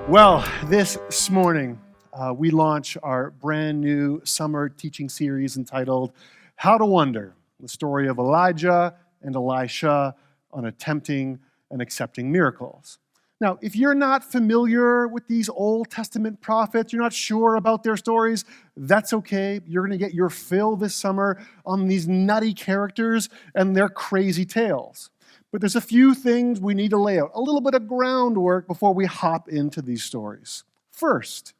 Well, this morning, we launch our brand new summer teaching series entitled How to Wonder, the story of Elijah and Elisha on attempting and accepting miracles. Now, if you're not familiar with these Old Testament prophets, you're not sure about their stories, that's okay. You're going to get your fill this summer on these nutty characters and their crazy tales. But there's a few things we need to lay out, a little bit of groundwork before we hop into these stories. First,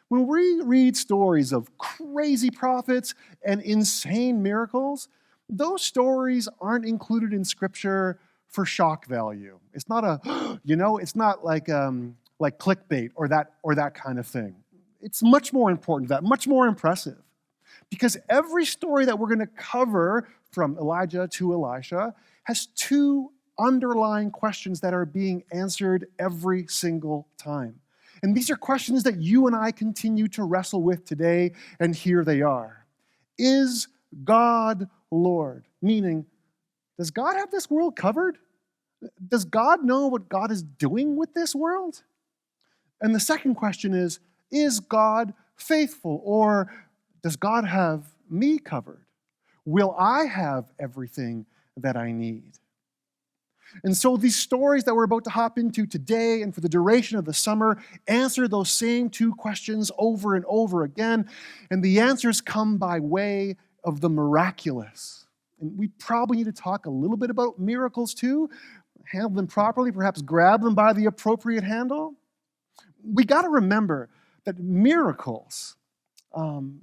when we read stories of crazy prophets and insane miracles, those stories aren't included in Scripture for shock value. It's not it's not like clickbait or that kind of thing. It's much more important than that, much more impressive. Because every story that we're going to cover from Elijah to Elisha has two underlying questions that are being answered every single time. And these are questions that you and I continue to wrestle with today, and here they are. Is God Lord? Meaning, does God have this world covered? Does God know what God is doing with this world? And the second question is God faithful? Or does God have me covered? Will I have everything that I need? And so these stories that we're about to hop into today and for the duration of the summer answer those same two questions over and over again. And the answers come by way of the miraculous. And we probably need to talk a little bit about miracles too, handle them properly, perhaps grab them by the appropriate handle. We got to remember that miracles,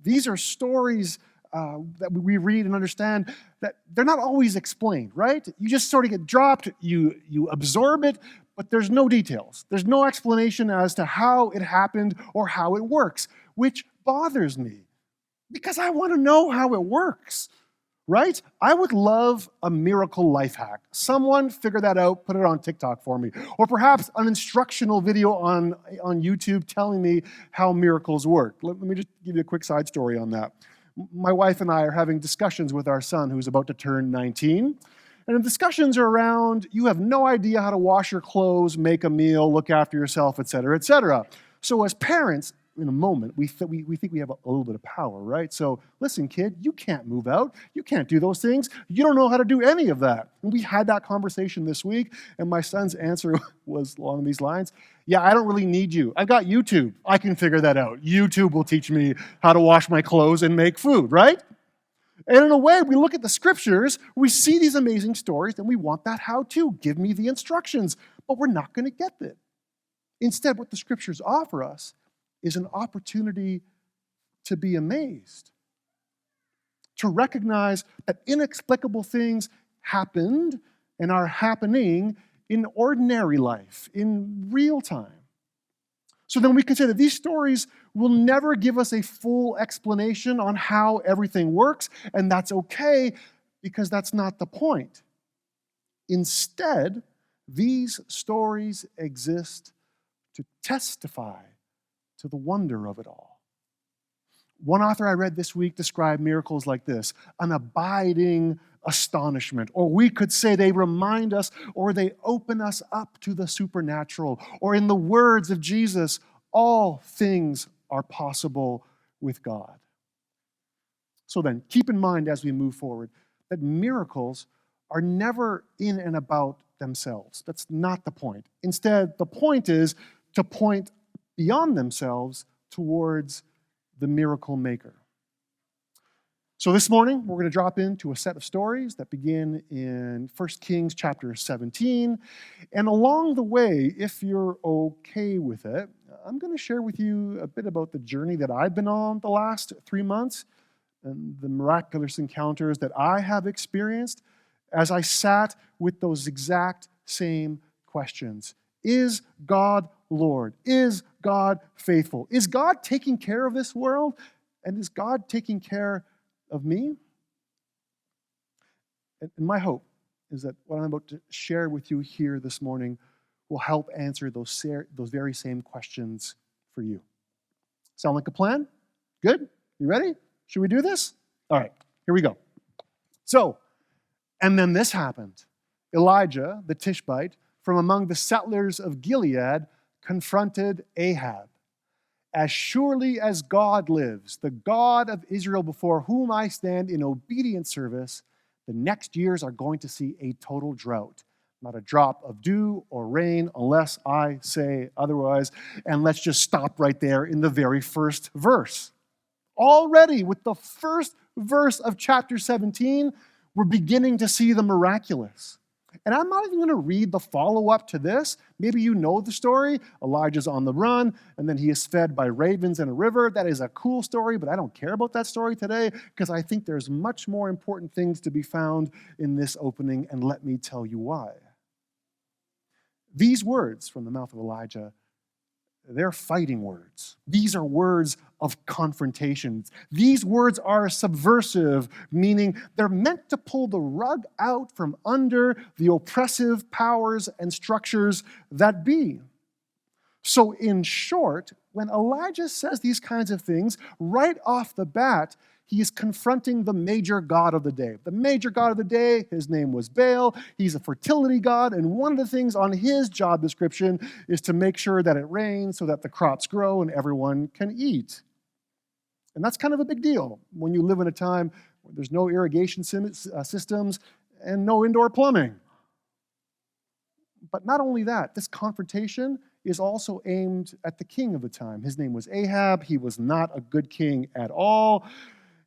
these are stories that we read and understand that they're not always explained, right? You just sort of get dropped, you absorb it, but there's no details. There's no explanation as to how it happened or how it works, which bothers me because I want to know how it works, right? I would love a miracle life hack. Someone figure that out, put it on TikTok for me, or perhaps an instructional video on YouTube telling me how miracles work. Let me just give you a quick side story on that. My wife and I are having discussions with our son who's about to turn 19. And the discussions are around, you have no idea how to wash your clothes, make a meal, look after yourself, et cetera, et cetera. So as parents, in a moment, we think we have a little bit of power, right? So listen, kid, you can't move out. You can't do those things. You don't know how to do any of that. And we had that conversation this week, and my son's answer was along these lines. Yeah, I don't really need you. I've got YouTube. I can figure that out. YouTube will teach me how to wash my clothes and make food, right? And in a way, we look at the scriptures, we see these amazing stories, and we want that how-to. Give me the instructions. But we're not going to get it. Instead, what the scriptures offer us is an opportunity to be amazed, to recognize that inexplicable things happened and are happening in ordinary life, in real time. So then we can say that these stories will never give us a full explanation on how everything works, and that's okay because that's not the point. Instead, these stories exist to testify to the wonder of it all. One author I read this week described miracles like this: an abiding astonishment. Or we could say they remind us or they open us up to the supernatural. Or in the words of Jesus, all things are possible with God. So then, keep in mind as we move forward that miracles are never in and about themselves. That's not the point. Instead, the point is to point beyond themselves towards the miracle maker. So this morning, we're going to drop into a set of stories that begin in 1 Kings chapter 17. And along the way, if you're okay with it, I'm going to share with you a bit about the journey that I've been on the last 3 months and the miraculous encounters that I have experienced as I sat with those exact same questions. Is God Lord? Is God faithful? Is God taking care of this world? And is God taking care of me? And my hope is that what I'm about to share with you here this morning will help answer those very same questions for you. Sound like a plan? Good? You ready? Should we do this? All right, here we go. So, and then this happened. Elijah, the Tishbite, from among the settlers of Gilead, confronted Ahab. As surely as God lives, the God of Israel before whom I stand in obedient service, the next years are going to see a total drought. Not a drop of dew or rain unless I say otherwise. And let's just stop right there in the very first verse. Already with the first verse of chapter 17, we're beginning to see the miraculous. And I'm not even going to read the follow-up to this. Maybe you know the story. Elijah's on the run, and then he is fed by ravens in a river. That is a cool story, but I don't care about that story today because I think there's much more important things to be found in this opening, and let me tell you why. These words from the mouth of Elijah, they're fighting words. These are words of confrontations. These words are subversive, meaning they're meant to pull the rug out from under the oppressive powers and structures that be. So in short, when Elijah says these kinds of things, right off the bat, he is confronting the major god of the day. The major god of the day, his name was Baal. He's a fertility god, and one of the things on his job description is to make sure that it rains so that the crops grow and everyone can eat. And that's kind of a big deal when you live in a time where there's no irrigation systems and no indoor plumbing. But not only that, this confrontation is also aimed at the king of the time. His name was Ahab. He was not a good king at all.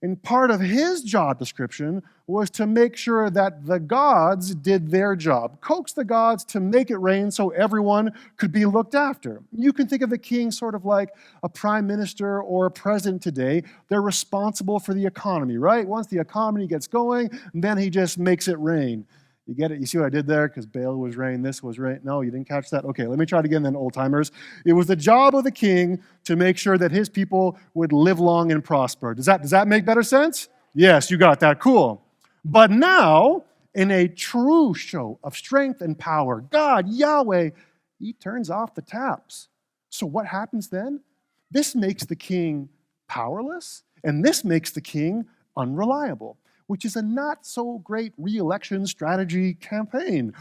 And part of his job description was to make sure that the gods did their job, coax the gods to make it rain so everyone could be looked after. You can think of the king sort of like a prime minister or a president today. They're responsible for the economy, right? Once the economy gets going, then he just makes it rain. You get it? You see what I did there? Because Baal was rain, this was rain. No, you didn't catch that? Okay, let me try it again then, old-timers. It was the job of the king to make sure that his people would live long and prosper. Does that make better sense? Yes, you got that. Cool. But now, in a true show of strength and power, God, Yahweh, he turns off the taps. So what happens then? This makes the king powerless, and this makes the king unreliable, which is a not-so-great re-election strategy campaign.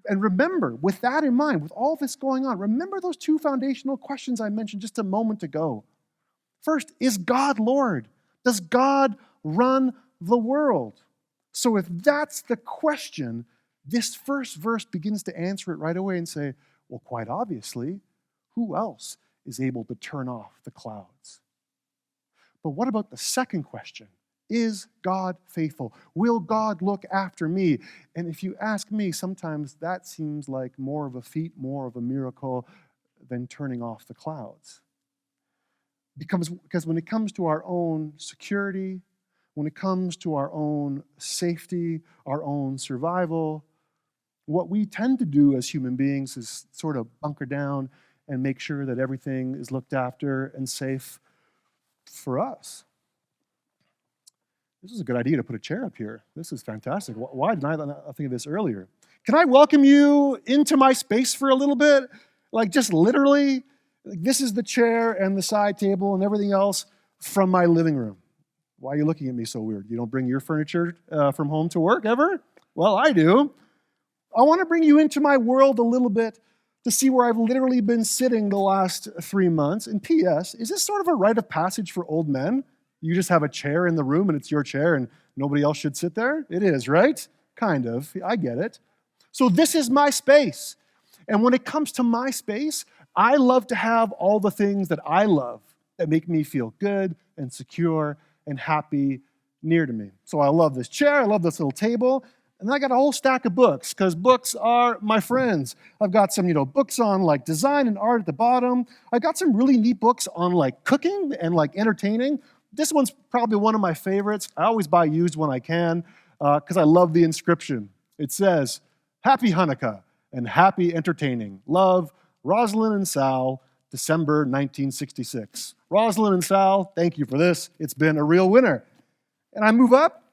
And remember, with that in mind, with all this going on, remember those two foundational questions I mentioned just a moment ago. First, is God Lord? Does God run the world? So if that's the question, this first verse begins to answer it right away and say, well, quite obviously, who else is able to turn off the clouds? But what about the second question? Is God faithful? Will God look after me? And if you ask me, sometimes that seems like more of a feat, more of a miracle than turning off the clouds. Because when it comes to our own security, when it comes to our own safety, our own survival, what we tend to do as human beings is sort of bunker down and make sure that everything is looked after and safe for us. This is a good idea to put a chair up here. This is fantastic. Why did I not think of this earlier? Can I welcome you into my space for a little bit? Like just literally, this is the chair and the side table and everything else from my living room. Why are you looking at me so weird? You don't bring your furniture from home to work ever? Well, I do. I want to bring you into my world a little bit to see where I've literally been sitting the last 3 months. And P.S., is this sort of a rite of passage for old men? You just have a chair in the room and it's your chair and nobody else should sit there? It is, right? Kind of. I get it. So this is my space. And when it comes to my space, I love to have all the things that I love that make me feel good and secure and happy near to me. So I love this chair. I love this little table. And then I got a whole stack of books because books are my friends. I've got some, books on like design and art at the bottom. I got some really neat books on like cooking and like entertaining. This one's probably one of my favorites. I always buy used when I can because I love the inscription. It says, Happy Hanukkah and happy entertaining. Love, Rosalind and Sal, December 1966. Rosalind and Sal, thank you for this. It's been a real winner. And I move up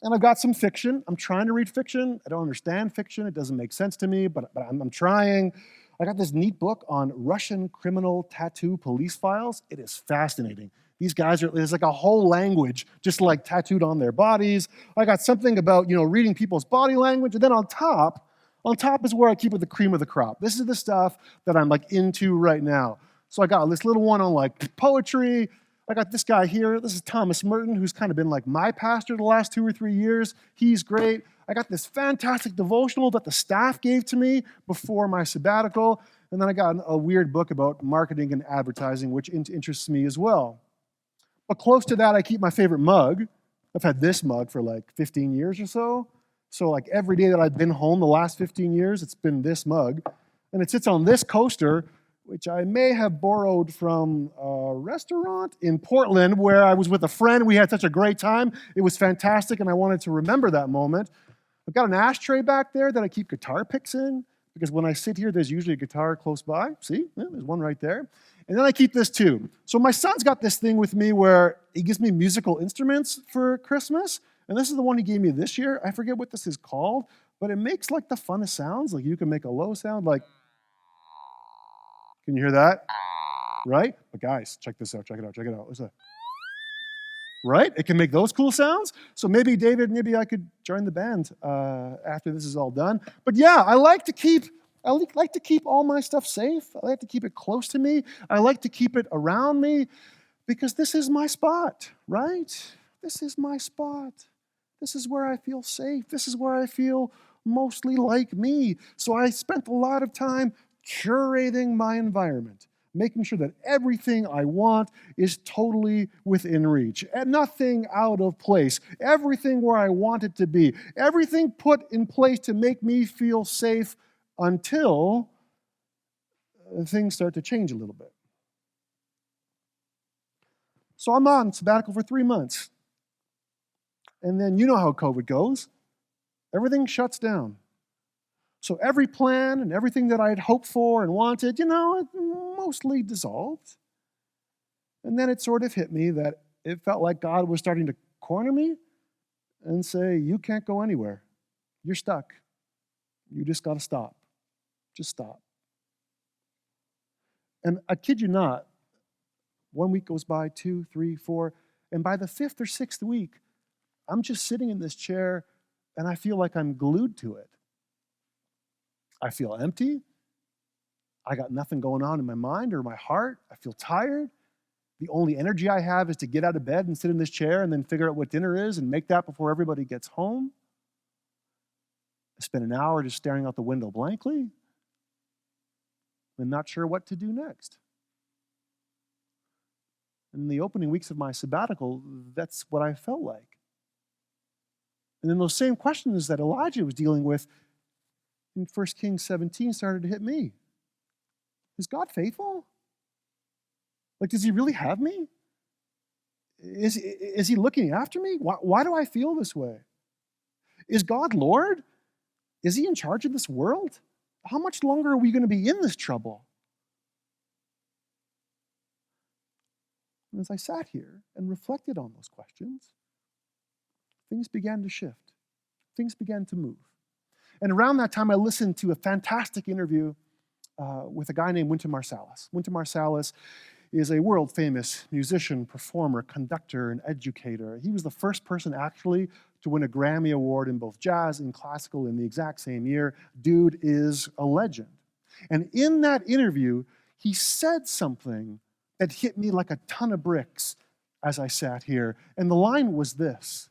and I've got some fiction. I'm trying to read fiction. I don't understand fiction. It doesn't make sense to me, but I'm trying. I got this neat book on Russian criminal tattoo police files. It is fascinating. These guys there's like a whole language just like tattooed on their bodies. I got something about, reading people's body language. And then on top, On top is where I keep it the cream of the crop. This is the stuff that I'm like into right now. So I got this little one on like poetry. I got this guy here. This is Thomas Merton, who's kind of been like my pastor the last 2 or 3 years. He's great. I got this fantastic devotional that the staff gave to me before my sabbatical. And then I got a weird book about marketing and advertising, which interests me as well. But close to that, I keep my favorite mug. I've had this mug for like 15 years or so. So like every day that I've been home the last 15 years, it's been this mug. And it sits on this coaster, which I may have borrowed from a restaurant in Portland where I was with a friend. We had such a great time. It was fantastic, and I wanted to remember that moment. I've got an ashtray back there that I keep guitar picks in, because when I sit here, there's usually a guitar close by. See? Yeah, there's one right there. And then I keep this too. So my son's got this thing with me where he gives me musical instruments for Christmas. And this is the one he gave me this year. I forget what this is called, but it makes like the funnest sounds. Like you can make a low sound like, can you hear that? Right? But guys, check this out, check it out, check it out. Listen. Right? It can make those cool sounds. So maybe, David, maybe I could join the band after this is all done. But yeah, I like to keep all my stuff safe. I like to keep it close to me. I like to keep it around me because this is my spot, right? This is my spot. This is where I feel safe. This is where I feel mostly like me. So I spent a lot of time curating my environment, making sure that everything I want is totally within reach, and nothing out of place, everything where I want it to be, everything put in place to make me feel safe until things start to change a little bit. So I'm on sabbatical for 3 months. And then you know how COVID goes. Everything shuts down. So every plan and everything that I had hoped for and wanted, it mostly dissolved. And then it sort of hit me that it felt like God was starting to corner me and say, you can't go anywhere. You're stuck. You just got to stop. Just stop. And I kid you not, 1 week goes by, 2, 3, 4, and by the 5th or 6th week, I'm just sitting in this chair and I feel like I'm glued to it. I feel empty. I got nothing going on in my mind or my heart. I feel tired. The only energy I have is to get out of bed and sit in this chair and then figure out what dinner is and make that before everybody gets home. I spend an hour just staring out the window blankly and not sure what to do next. In the opening weeks of my sabbatical, that's what I felt like. And then those same questions that Elijah was dealing with in 1 Kings 17 started to hit me. Is God faithful? Like, does he really have me? Is he looking after me? Why do I feel this way? Is God Lord? Is he in charge of this world? How much longer are we going to be in this trouble? And as I sat here and reflected on those questions, things began to shift. Things began to move. And around that time, I listened to a fantastic interview with a guy named Wynton Marsalis. Wynton Marsalis is a world-famous musician, performer, conductor, and educator. He was the first person actually to win a Grammy Award in both jazz and classical in the exact same year. Dude is a legend. And in that interview, he said something that hit me like a ton of bricks as I sat here. And the line was this: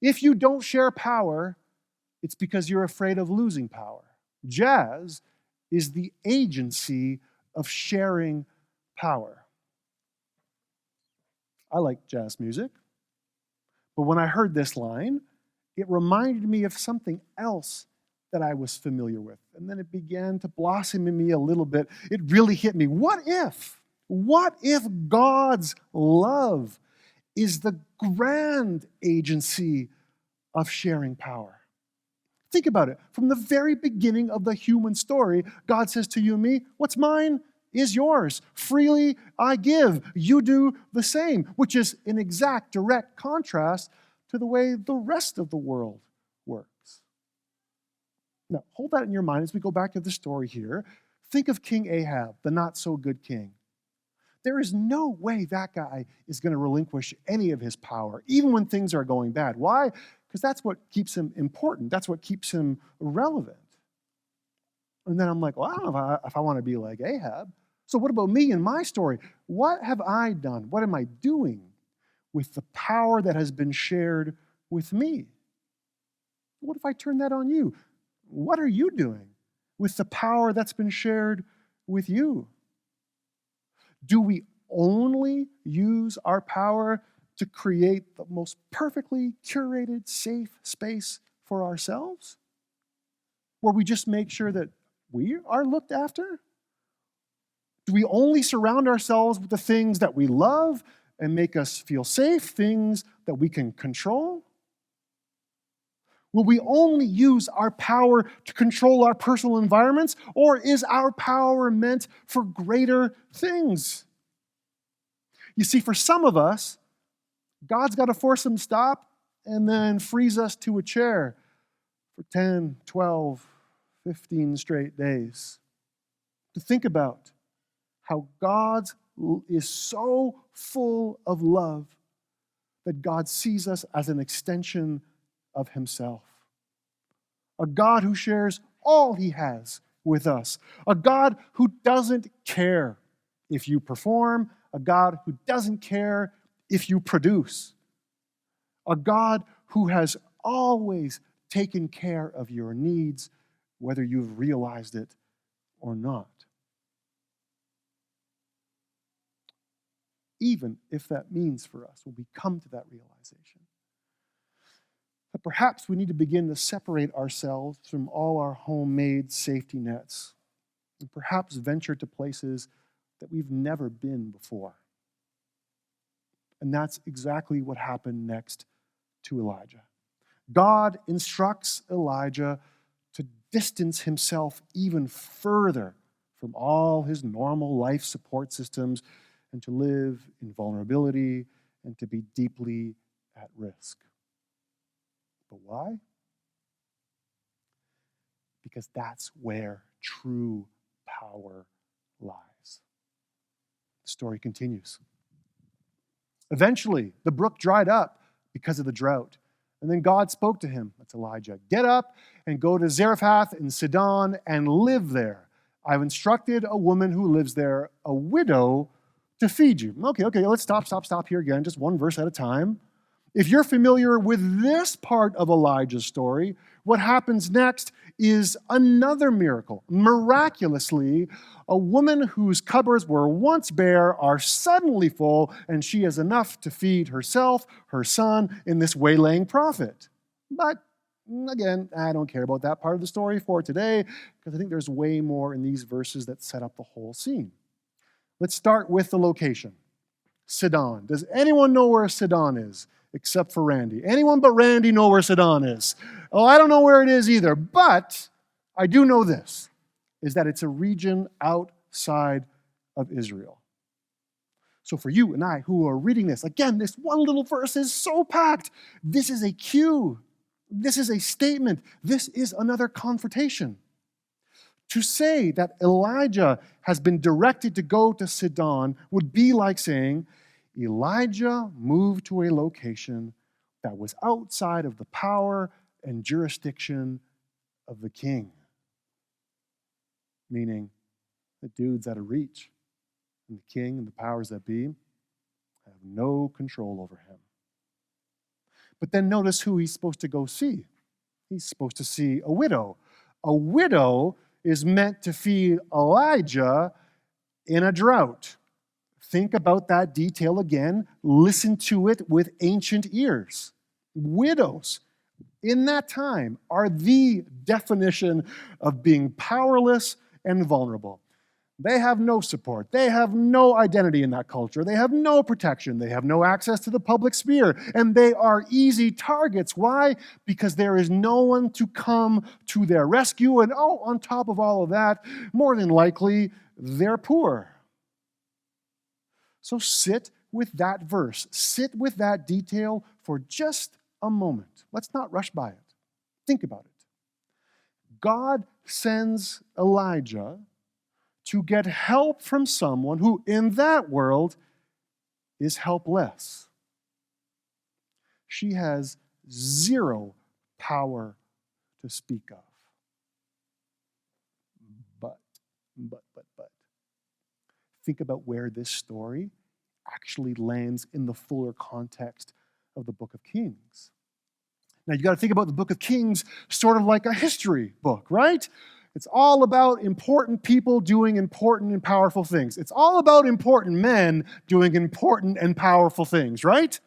if you don't share power, it's because you're afraid of losing power. Jazz is the agency of sharing power. I like jazz music, but when I heard this line, it reminded me of something else that I was familiar with. And then it began to blossom in me a little bit. It really hit me. What if God's love is the grand agency of sharing power? Think about it. From the very beginning of the human story, God says to you and me, what's mine is yours. Freely I give. You do the same, which is in exact direct contrast to the way the rest of the world works. Now, hold that in your mind as we go back to the story here. Think of King Ahab, the not-so-good king. There is no way that guy is going to relinquish any of his power, even when things are going bad. Why? Because that's what keeps him important. That's what keeps him relevant. And then I'm like, well, I don't know if I want to be like Ahab. So what about me and my story? What have I done? What am I doing with the power that has been shared with me? What if I turn that on you? What are you doing with the power that's been shared with you? Do we only use our power to create the most perfectly curated, safe space for ourselves? Where we just make sure that we are looked after? Do we only surround ourselves with the things that we love and make us feel safe, things that we can control? Will we only use our power to control our personal environments, or is our power meant for greater things? You see, for some of us, God's got to force them to stop and then freeze us to a chair for 10, 12, 15 straight days to think about how God is so full of love that God sees us as an extension of himself. A God who shares all he has with us. A God who doesn't care if you perform. A God who doesn't care if you produce. A God who has always taken care of your needs, whether you've realized it or not. Even if that means for us, when we come to that realization, but perhaps we need to begin to separate ourselves from all our homemade safety nets and perhaps venture to places that we've never been before. And that's exactly what happened next to Elijah. God instructs Elijah to distance himself even further from all his normal life support systems and to live in vulnerability and to be deeply at risk. But why? Because that's where true power lies. The story continues. Eventually, the brook dried up because of the drought. And then God spoke to him, that's Elijah, get up and go to Zarephath in Sidon and live there. I've instructed a woman who lives there, a widow, to feed you. Okay, let's stop here again, just one verse at a time. If you're familiar with this part of Elijah's story, what happens next is another miracle. Miraculously, a woman whose cupboards were once bare are suddenly full, and she has enough to feed herself, her son, and this waylaying prophet. But again, I don't care about that part of the story for today, because I think there's way more in these verses that set up the whole scene. Let's start with the location. Sidon. Does anyone know where Sidon is? Except for Randy. Anyone but Randy know where Sidon is? Oh, I don't know where it is either, but I do know this, is that it's a region outside of Israel. So for you and I who are reading this, again, this one little verse is so packed. This is a cue. This is a statement. This is another confrontation. To say that Elijah has been directed to go to Sidon would be like saying, Elijah moved to a location that was outside of the power and jurisdiction of the king. Meaning, the dude's out of reach. And the king and the powers that be have no control over him. But then notice who he's supposed to go see. He's supposed to see a widow. A widow is meant to feed Elijah in a drought. Think about that detail again. Listen to it with ancient ears. Widows in that time are the definition of being powerless and vulnerable. They have no support. They have no identity in that culture. They have no protection. They have no access to the public sphere. And they are easy targets. Why? Because there is no one to come to their rescue. And on top of all of that, more than likely, they're poor. So sit with that verse. Sit with that detail for just a moment. Let's not rush by it. Think about it. God sends Elijah to get help from someone who, in that world, is helpless. She has zero power to speak of. But. Think about where this story actually lands in the fuller context of the book of Kings. Now, you got to think about the book of Kings sort of like a history book, right? It's all about important people doing important and powerful things. It's all about important men doing important and powerful things, right?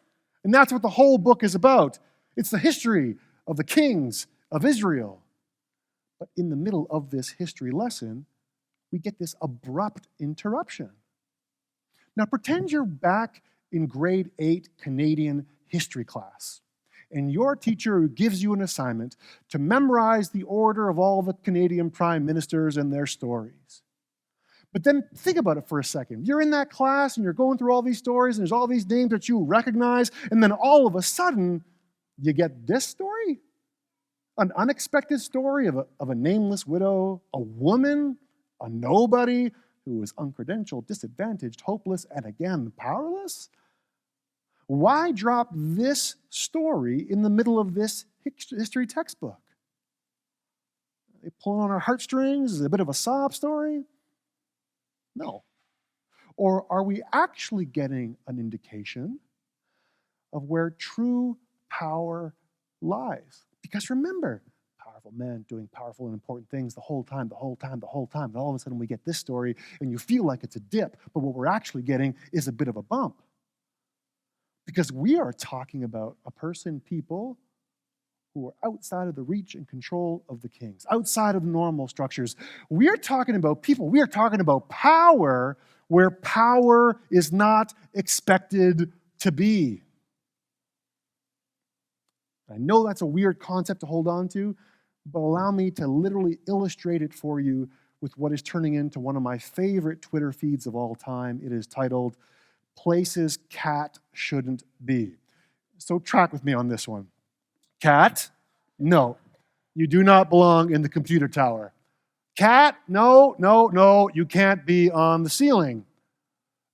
And that's what the whole book is about. It's the history of the kings of Israel. But in the middle of this history lesson, we get this abrupt interruption. Now, pretend you're back in grade 8 Canadian history class, and your teacher gives you an assignment to memorize the order of all the Canadian prime ministers and their stories. But then think about it for a second. You're in that class, and you're going through all these stories, and there's all these names that you recognize, and then all of a sudden, you get this story? An unexpected story of a nameless widow, a woman, a nobody who is uncredentialed, disadvantaged, hopeless, and again, powerless? Why drop this story in the middle of this history textbook? Are they pulling on our heartstrings? Is it a bit of a sob story? No. Or are we actually getting an indication of where true power lies? Because remember, powerful men doing powerful and important things the whole time. And all of a sudden we get this story and you feel like it's a dip, but what we're actually getting is a bit of a bump. Because we are talking about a person, people, who are outside of the reach and control of the kings, outside of normal structures. We are talking about people, we are talking about power where power is not expected to be. I know that's a weird concept to hold on to, but allow me to literally illustrate it for you with what is turning into one of my favorite Twitter feeds of all time. It is titled, Places Cat Shouldn't Be. So track with me on this one. Cat? No. You do not belong in the computer tower. Cat? No. You can't be on the ceiling.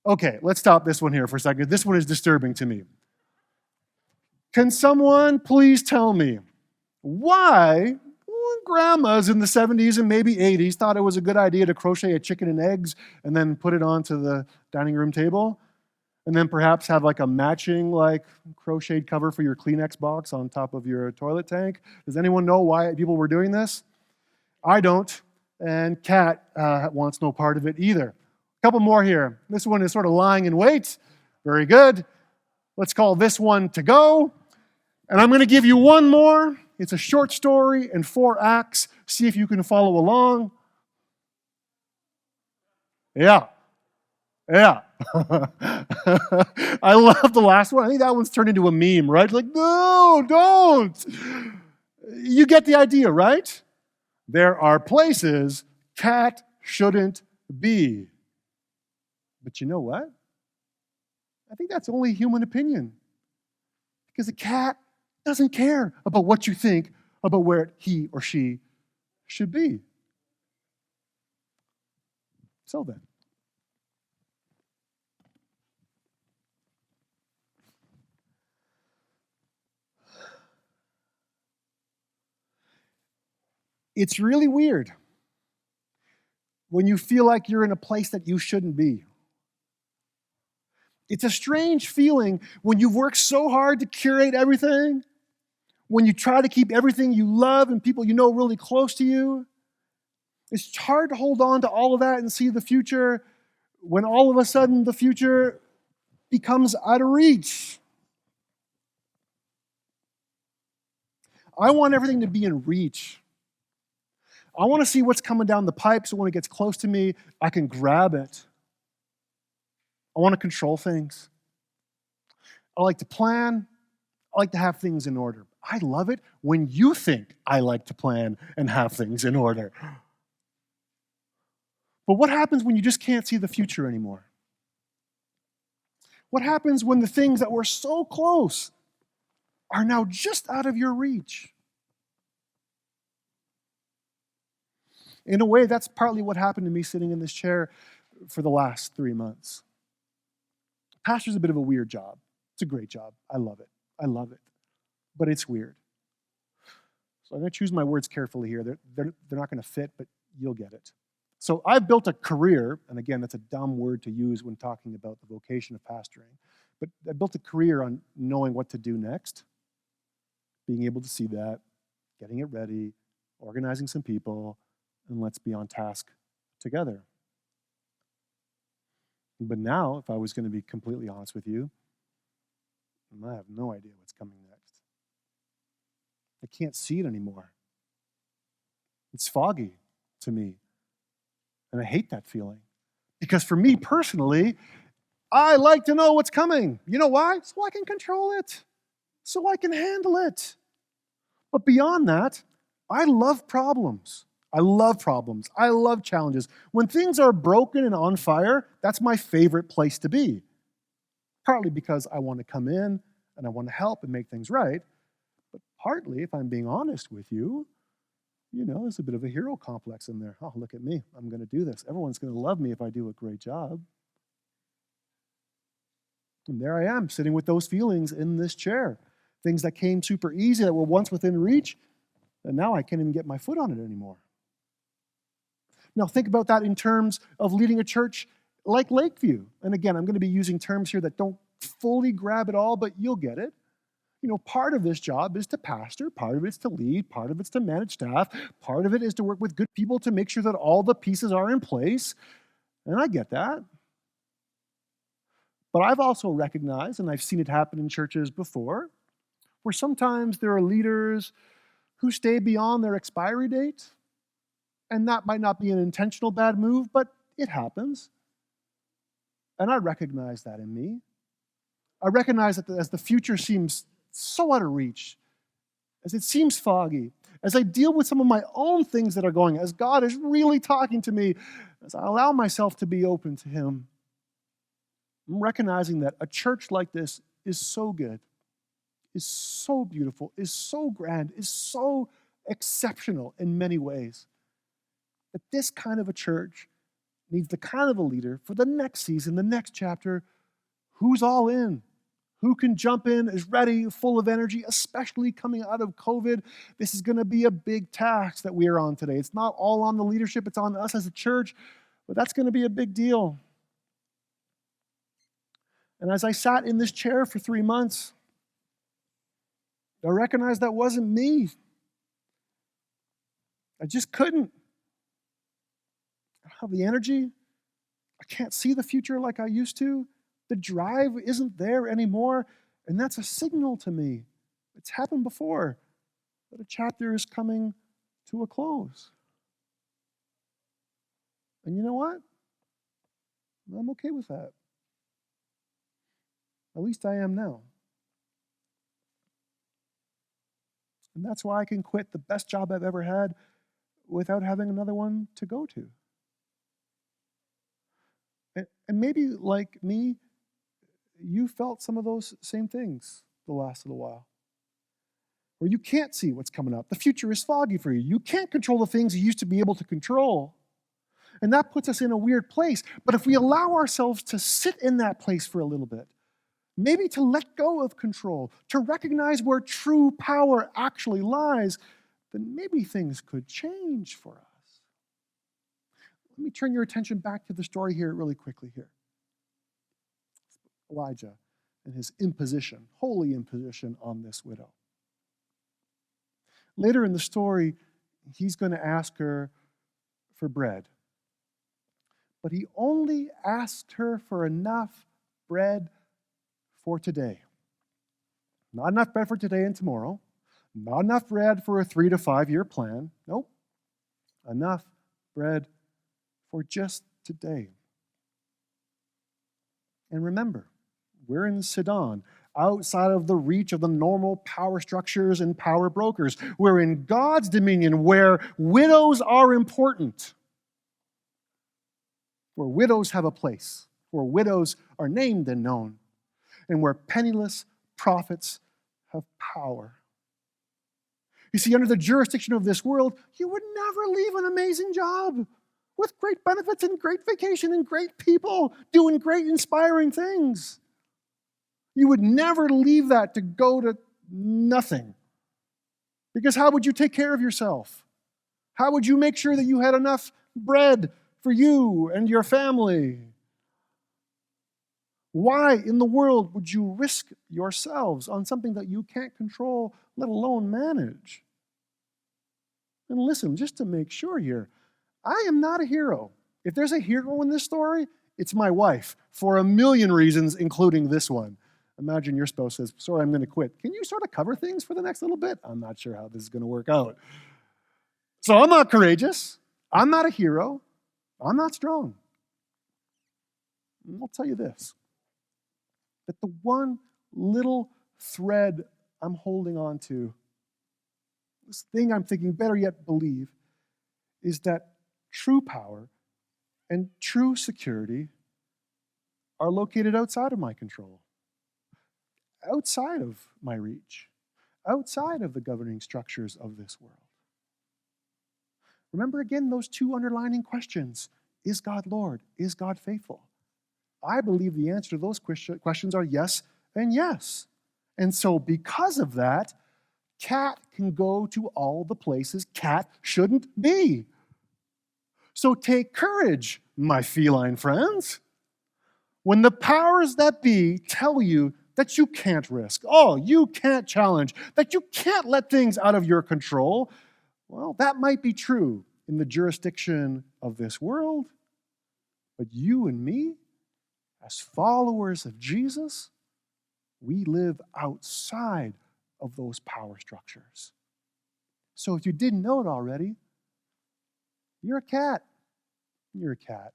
Okay, let's stop this one here for a second. This one is disturbing to me. Can someone please tell me why grandmas in the 70s and maybe 80s thought it was a good idea to crochet a chicken and eggs and then put it onto the dining room table? And then perhaps have like a matching crocheted cover for your Kleenex box on top of your toilet tank. Does anyone know why people were doing this? I don't, and Kat wants no part of it either. A couple more here. This one is sort of lying in wait. Very good. Let's call this one To Go. And I'm going to give you one more. It's a short story in 4 acts. See if you can follow along. Yeah. I love the last one. I think that one's turned into a meme, right? Like, no, don't. You get the idea, right? There are places cat shouldn't be. But you know what? I think that's only human opinion. Because a cat doesn't care about what you think about where he or she should be. So then, it's really weird when you feel like you're in a place that you shouldn't be. It's a strange feeling when you've worked so hard to curate everything, when you try to keep everything you love and people you know really close to you. It's hard to hold on to all of that and see the future when all of a sudden the future becomes out of reach. I want everything to be in reach. I want to see what's coming down the pipe so when it gets close to me, I can grab it. I want to control things. I like to plan. I like to have things in order. I love it when you think I like to plan and have things in order. But what happens when you just can't see the future anymore? What happens when the things that were so close are now just out of your reach? In a way, that's partly what happened to me sitting in this chair for the last 3 months. Pastor's a bit of a weird job. It's a great job. I love it. But it's weird. So I'm going to choose my words carefully here. They're not going to fit, but you'll get it. So I've built a career, and again, that's a dumb word to use when talking about the vocation of pastoring, but I built a career on knowing what to do next, being able to see that, getting it ready, organizing some people, and let's be on task together. But now, if I was going to be completely honest with you, I have no idea what's coming next. I can't see it anymore. It's foggy to me. And I hate that feeling. Because for me personally, I like to know what's coming. You know why? So I can control it. So I can handle it. But beyond that, I love problems. I love problems. I love challenges. When things are broken and on fire, that's my favorite place to be. Partly because I want to come in and I want to help and make things right. But partly, if I'm being honest with you, there's a bit of a hero complex in there. Oh, look at me. I'm going to do this. Everyone's going to love me if I do a great job. And there I am, sitting with those feelings in this chair. Things that came super easy, that were once within reach, and now I can't even get my foot on it anymore. Now think about that in terms of leading a church like Lakeview. And again, I'm going to be using terms here that don't fully grab it all, but you'll get it. Part of this job is to pastor, part of it's to lead, part of it's to manage staff, part of it is to work with good people to make sure that all the pieces are in place. And I get that. But I've also recognized, and I've seen it happen in churches before, where sometimes there are leaders who stay beyond their expiry date. And that might not be an intentional bad move, but it happens. And I recognize that in me. I recognize that as the future seems so out of reach, as it seems foggy, as I deal with some of my own things that are going, as God is really talking to me, as I allow myself to be open to Him, I'm recognizing that a church like this is so good, is so beautiful, is so grand, is so exceptional in many ways, that this kind of a church needs the kind of a leader for the next season, the next chapter, who's all in, who can jump in, is ready, full of energy, especially coming out of COVID. This is going to be a big task that we are on today. It's not all on the leadership, it's on us as a church, but that's going to be a big deal. And as I sat in this chair for 3 months, I recognized that wasn't me. I just couldn't. I don't have the energy. I can't see the future like I used to. The drive isn't there anymore, and that's a signal to me. It's happened before, that a chapter is coming to a close. And you know what? I'm okay with that. At least I am now. And that's why I can quit the best job I've ever had without having another one to go to. And maybe, like me, you felt some of those same things the last little while. Where you can't see what's coming up. The future is foggy for you. You can't control the things you used to be able to control. And that puts us in a weird place. But if we allow ourselves to sit in that place for a little bit, maybe to let go of control, to recognize where true power actually lies, then maybe things could change for us. Let me turn your attention back to the story here really quickly here. Elijah and his imposition, holy imposition on this widow. Later in the story, he's going to ask her for bread. But he only asked her for enough bread for today. Not enough bread for today and tomorrow. Not enough bread for a 3 to 5 year plan. Nope. Enough bread for just today. And remember, we're in Sidon, outside of the reach of the normal power structures and power brokers. We're in God's dominion where widows are important, where widows have a place, where widows are named and known, and where penniless prophets have power. You see, under the jurisdiction of this world, you would never leave an amazing job with great benefits and great vacation and great people doing great, inspiring things. You would never leave that to go to nothing. Because how would you take care of yourself? How would you make sure that you had enough bread for you and your family. Why in the world would you risk yourselves on something that you can't control, let alone manage? And listen, just to make sure here, I am not a hero. If there's a hero in this story, it's my wife, for a million reasons, including this one. Imagine your spouse says, sorry, I'm going to quit. Can you sort of cover things for the next little bit? I'm not sure how this is going to work out. So I'm not courageous. I'm not a hero. I'm not strong. And I'll tell you this, that the one little thread I'm holding on to, this thing I'm thinking, better yet believe, is that true power and true security are located outside of my control, outside of my reach, outside of the governing structures of this world. Remember again those two underlining questions. Is God Lord? Is God faithful? I believe the answer to those questions are yes and yes. And so because of that, Cat can go to all the places Cat shouldn't be. So take courage, my feline friends. When the powers that be tell you that you can't risk, you can't challenge, that you can't let things out of your control, well, that might be true in the jurisdiction of this world. But you and me, as followers of Jesus, we live outside of those power structures. So if you didn't know it already, you're a cat. You're a cat.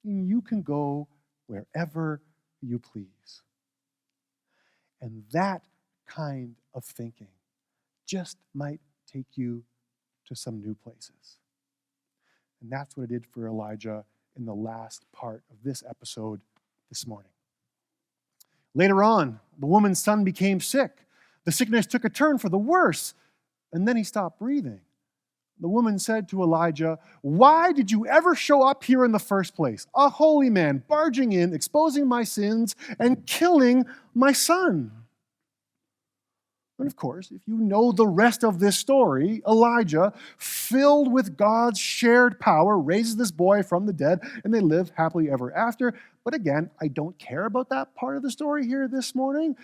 And you can go wherever you please. And that kind of thinking just might take you to some new places. And that's what it did for Elijah in the last part of this episode this morning. Later on, the woman's son became sick. The sickness took a turn for the worse, and then he stopped breathing. The woman said to Elijah, "Why did you ever show up here in the first place? A holy man barging in, exposing my sins, and killing my son." And of course, if you know the rest of this story, Elijah, filled with God's shared power, raises this boy from the dead, and they live happily ever after. But again, I don't care about that part of the story here this morning,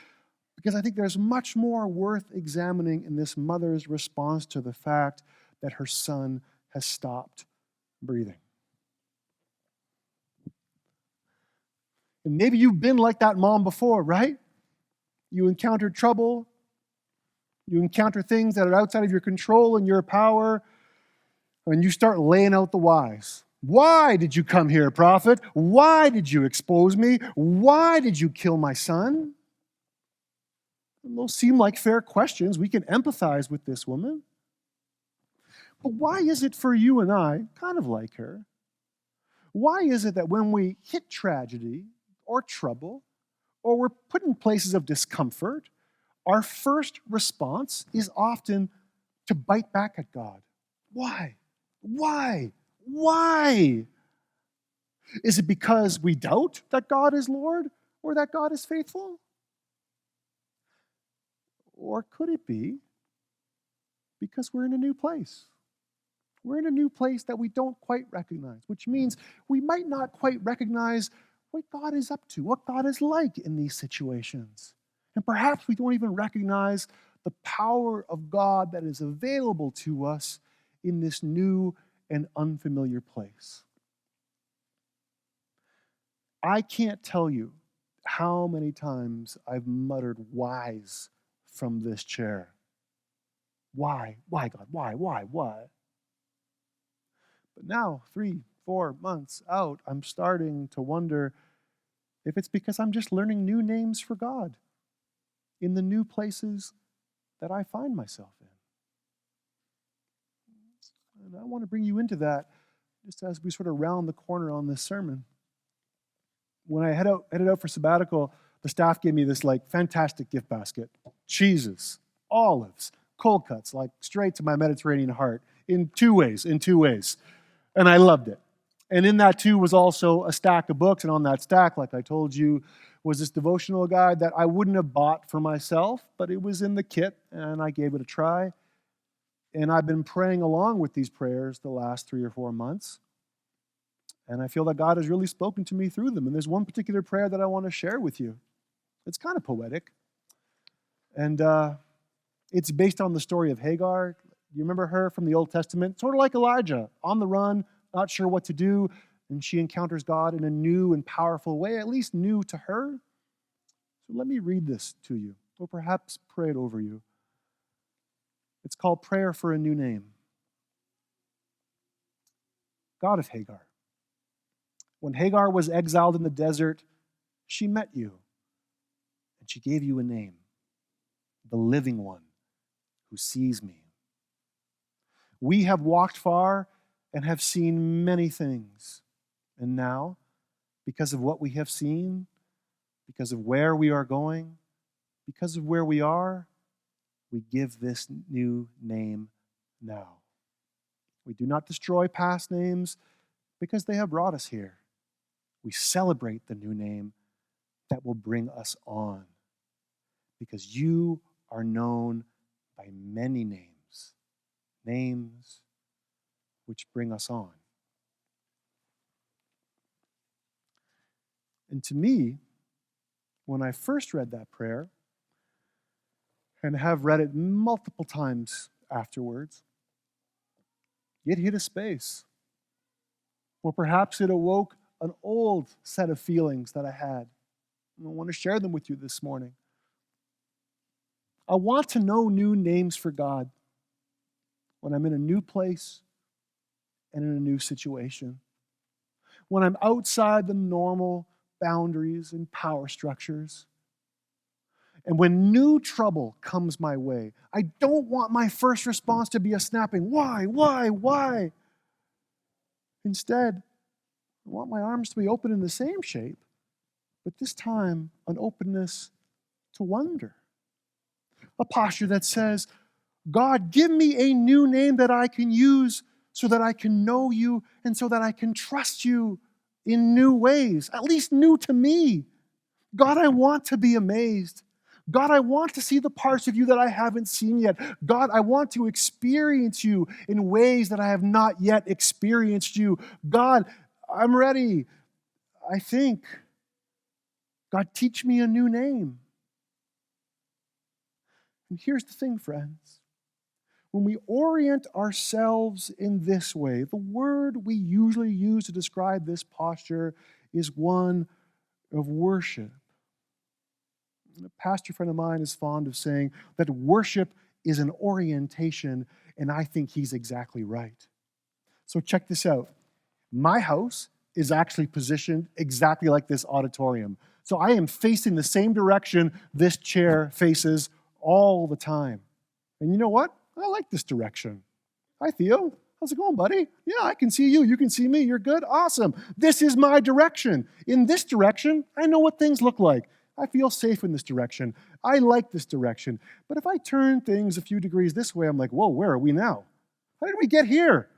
because I think there's much more worth examining in this mother's response to the fact that her son has stopped breathing. And maybe you've been like that mom before, right? You encounter trouble. You encounter things that are outside of your control and your power, and you start laying out the whys. Why did you come here, prophet? Why did you expose me? Why did you kill my son? And those seem like fair questions. We can empathize with this woman. But why is it for you and I, kind of like her, why is it that when we hit tragedy or trouble, or we're put in places of discomfort, our first response is often to bite back at God? Why? Why? Why? Is it because we doubt that God is Lord or that God is faithful? Or could it be because we're in a new place? We're in a new place that we don't quite recognize, which means we might not quite recognize what God is up to, what God is like in these situations. And perhaps we don't even recognize the power of God that is available to us in this new and unfamiliar place. I can't tell you how many times I've muttered whys from this chair. Why? Why, God? Why? But now, 3-4 months out, I'm starting to wonder if it's because I'm just learning new names for God in the new places that I find myself in. And I want to bring you into that just as we sort of round the corner on this sermon. When I headed out for sabbatical, the staff gave me this fantastic gift basket. Cheeses, olives, cold cuts, straight to my Mediterranean heart in two ways. And I loved it. And in that too was also a stack of books. And on that stack, like I told you, was this devotional guide that I wouldn't have bought for myself, but it was in the kit and I gave it a try. And I've been praying along with these prayers the last 3 or 4 months. And I feel that God has really spoken to me through them. And there's one particular prayer that I want to share with you. It's kind of poetic. And it's based on the story of Hagar. You remember her from the Old Testament? Sort of like Elijah, on the run, not sure what to do. And she encounters God in a new and powerful way, at least new to her. So let me read this to you, or perhaps pray it over you. It's called Prayer for a New Name. God of Hagar, when Hagar was exiled in the desert, she met you, and she gave you a name, the living one who sees me. We have walked far and have seen many things. And now, because of what we have seen, because of where we are going, because of where we are, we give this new name now. We do not destroy past names because they have brought us here. We celebrate the new name that will bring us on, because you are known by many names, names which bring us on. And to me, when I first read that prayer, and have read it multiple times afterwards, it hit a space. Or perhaps it awoke an old set of feelings that I had. And I want to share them with you this morning. I want to know new names for God when I'm in a new place and in a new situation. When I'm outside the normal boundaries and power structures. And when new trouble comes my way, I don't want my first response to be a snapping, why? Instead, I want my arms to be open in the same shape, but this time an openness to wonder. A posture that says, God, give me a new name that I can use so that I can know you and so that I can trust you in new ways, at least new to me. God, I want to be amazed. God, I want to see the parts of you that I haven't seen yet. God, I want to experience you in ways that I have not yet experienced you. God, I'm ready. I think. God, teach me a new name. And here's the thing, friends. When we orient ourselves in this way, the word we usually use to describe this posture is one of worship. A pastor friend of mine is fond of saying that worship is an orientation, and I think he's exactly right. So check this out. My house is actually positioned exactly like this auditorium. So I am facing the same direction this chair faces all the time. And you know what? I like this direction. Hi, Theo. How's it going, buddy? Yeah, I can see you. You can see me. You're good? Awesome. This is my direction. In this direction, I know what things look like. I feel safe in this direction. I like this direction. But if I turn things a few degrees this way, I'm like, whoa, where are we now? How did we get here?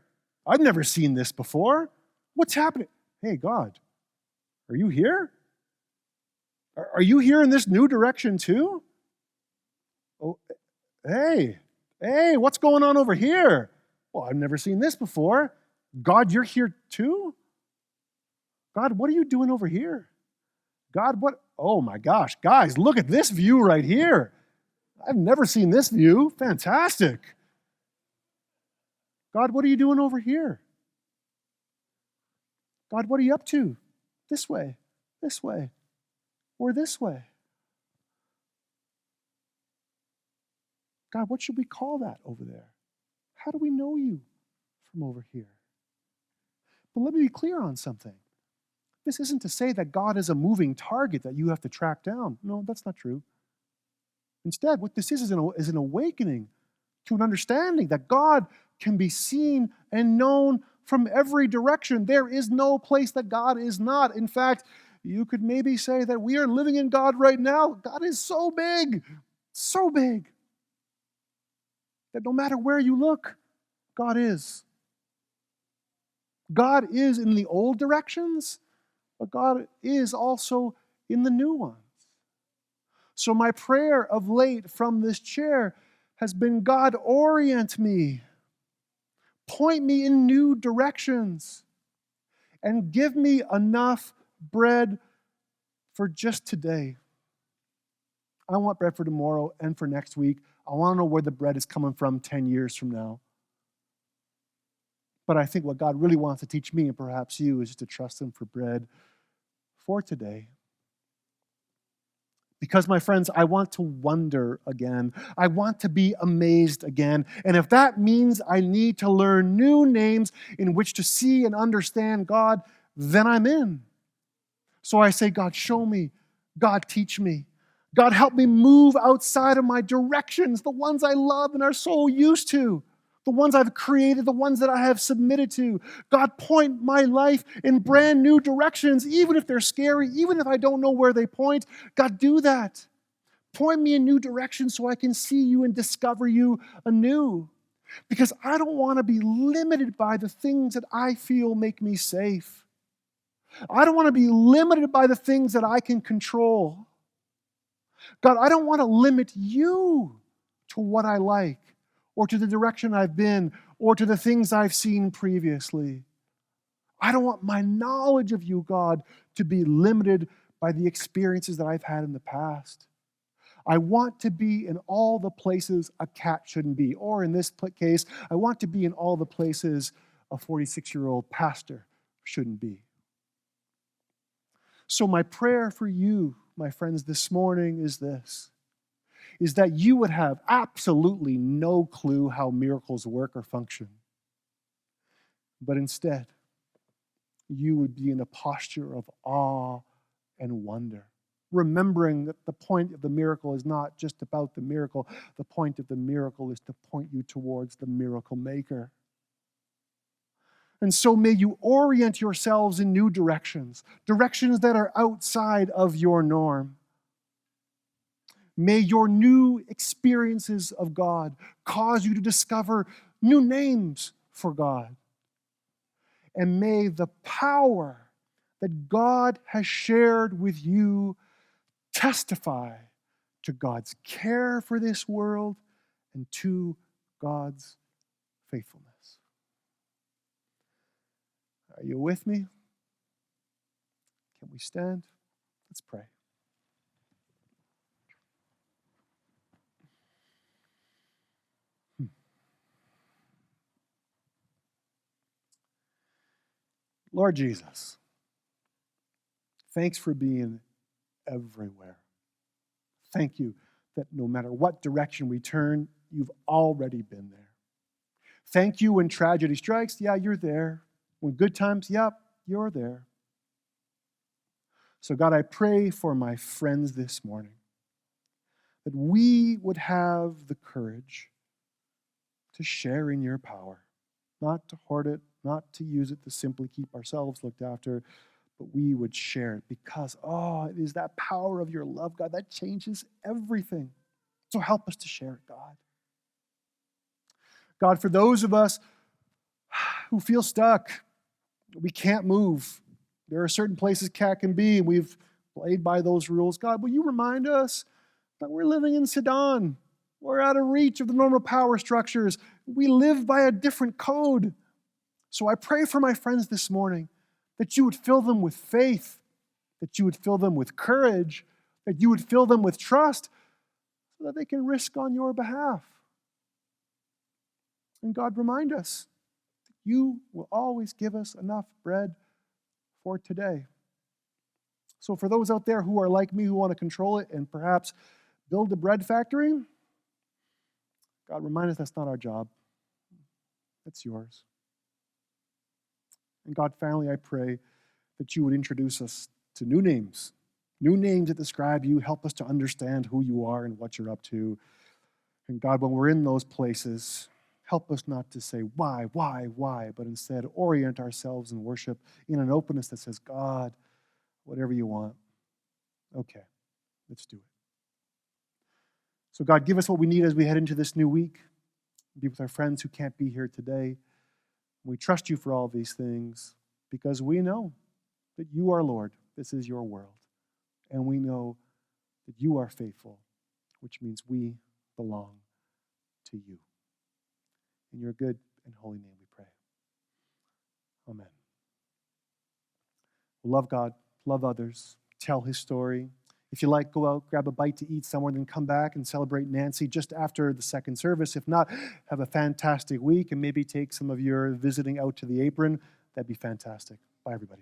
I've never seen this before. What's happening? Hey, God, are you here? Are you here in this new direction too? Oh, hey, what's going on over here? Well, I've never seen this before. God, you're here too? God, what are you doing over here? God, what? Oh my gosh, guys, look at this view right here. I've never seen this view. Fantastic. God, what are you doing over here? God, what are you up to? This way, or this way. God, what should we call that over there? How do we know you from over here? But let me be clear on something. This isn't to say that God is a moving target that you have to track down. No, that's not true. Instead, what this is an awakening to an understanding that God can be seen and known from every direction. There is no place that God is not. In fact, you could maybe say that we are living in God right now. God is so big, that no matter where you look, God is. God is in the old directions, but God is also in the new ones. So my prayer of late from this chair has been, God, orient me. Point me in new directions. and give me enough bread for just today. I want bread for tomorrow and for next week. I want to know where the bread is coming from 10 years from now. But I think what God really wants to teach me, and perhaps you, is just to trust Him for bread for today. Because, my friends, I want to wonder again. I want to be amazed again. And if that means I need to learn new names in which to see and understand God, then I'm in. So I say, God, show me. God, teach me. God, help me move outside of my directions, the ones I love and are so used to, the ones I've created, the ones that I have submitted to. God, point my life in brand new directions, even if they're scary, even if I don't know where they point. God, do that. Point me in new directions so I can see you and discover you anew. Because I don't want to be limited by the things that I feel make me safe. I don't want to be limited by the things that I can control. God, I don't want to limit you to what I like, or to the direction I've been, or to the things I've seen previously. I don't want my knowledge of you, God, to be limited by the experiences that I've had in the past. I want to be in all the places a cat shouldn't be, or in this case, I want to be in all the places a 46-year-old pastor shouldn't be. So my prayer for you, my friends, this morning is this, is that you would have absolutely no clue how miracles work or function. But instead, you would be in a posture of awe and wonder, remembering that the point of the miracle is not just about the miracle. The point of the miracle is to point you towards the miracle maker. And so may you orient yourselves in new directions, directions that are outside of your norm. May your new experiences of God cause you to discover new names for God. And may the power that God has shared with you testify to God's care for this world and to God's faithfulness. Are you with me? Can we stand? Let's pray. Lord Jesus, thanks for being everywhere. Thank you that no matter what direction we turn, you've already been there. Thank you when tragedy strikes, yeah, you're there. When good times, yep, you're there. So God, I pray for my friends this morning that we would have the courage to share in your power, not to hoard it, not to use it to simply keep ourselves looked after, but we would share it because, it is that power of your love, God, that changes everything. So help us to share it, God. God, for those of us who feel stuck, we can't move. There are certain places cat can be, and we've played by those rules. God, will you remind us that we're living in Sudan? We're out of reach of the normal power structures. We live by a different code. So I pray for my friends this morning that you would fill them with faith, that you would fill them with courage, that you would fill them with trust so that they can risk on your behalf. And God, remind us that you will always give us enough bread for today. So for those out there who are like me, who want to control it and perhaps build a bread factory, God, remind us that's not our job. That's yours. And God, finally, I pray that you would introduce us to new names that describe you, help us to understand who you are and what you're up to. And God, when we're in those places, help us not to say, why, but instead orient ourselves in worship in an openness that says, God, whatever you want, okay, let's do it. So God, give us what we need as we head into this new week. Be with our friends who can't be here today. We trust you for all these things because we know that you are Lord. This is your world. And we know that you are faithful, which means we belong to you. In your good and holy name we pray. Amen. Love God, love others, tell his story. If you like, go out, grab a bite to eat somewhere, then come back and celebrate Nancy just after the second service. If not, have a fantastic week and maybe take some of your visiting out to the apron. That'd be fantastic. Bye, everybody.